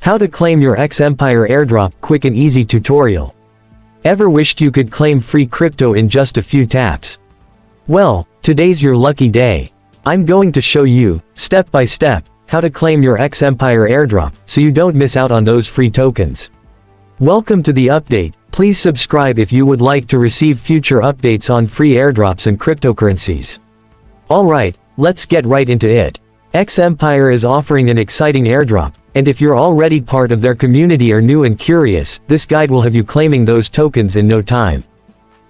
How to claim your X Empire airdrop quick and easy tutorial. Ever wished you could claim free crypto in just a few taps? Well, today's your lucky day. I'm going to show you, step by step, how to claim your X Empire airdrop, so you don't miss out on those free tokens. Welcome to the update. Please subscribe if you would like to receive future updates on free airdrops and cryptocurrencies. Alright, let's get right into it. X Empire is offering an exciting airdrop, and if you're already part of their community or new and curious, this guide will have you claiming those tokens in no time.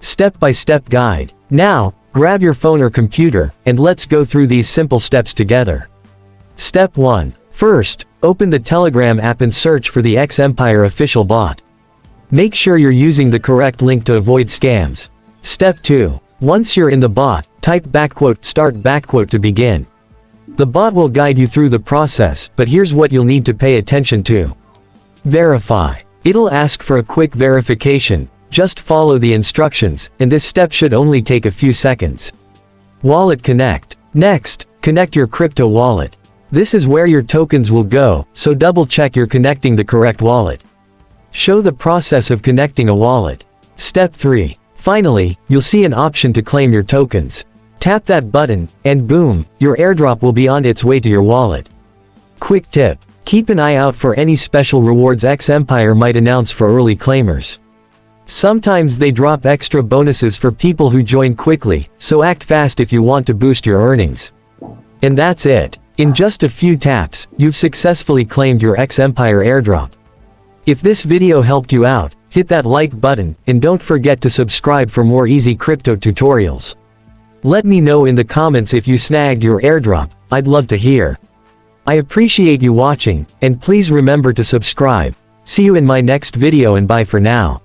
Step-by-step guide. Now, grab your phone or computer, and let's go through these simple steps together. Step 1. First, open the Telegram app and search for the X Empire official bot. Make sure you're using the correct link to avoid scams. Step 2. Once you're in the bot, type !start to begin. The bot will guide you through the process, but here's what you'll need to pay attention to. Verify. It'll ask for a quick verification. Just follow the instructions, and this step should only take a few seconds. Wallet connect. Next, connect your crypto wallet. This is where your tokens will go, so double check you're connecting the correct wallet. Show the process of connecting a wallet. Step 3. Finally, you'll see an option to claim your tokens. Tap that button, and boom, your airdrop will be on its way to your wallet. Quick tip. Keep an eye out for any special rewards X Empire might announce for early claimers. Sometimes they drop extra bonuses for people who join quickly, so act fast if you want to boost your earnings. And that's it. In just a few taps, you've successfully claimed your X Empire airdrop. If this video helped you out, hit that like button, and don't forget to subscribe for more easy crypto tutorials. Let me know in the comments if you snagged your airdrop, I'd love to hear. I appreciate you watching, and please remember to subscribe. See you in my next video and bye for now.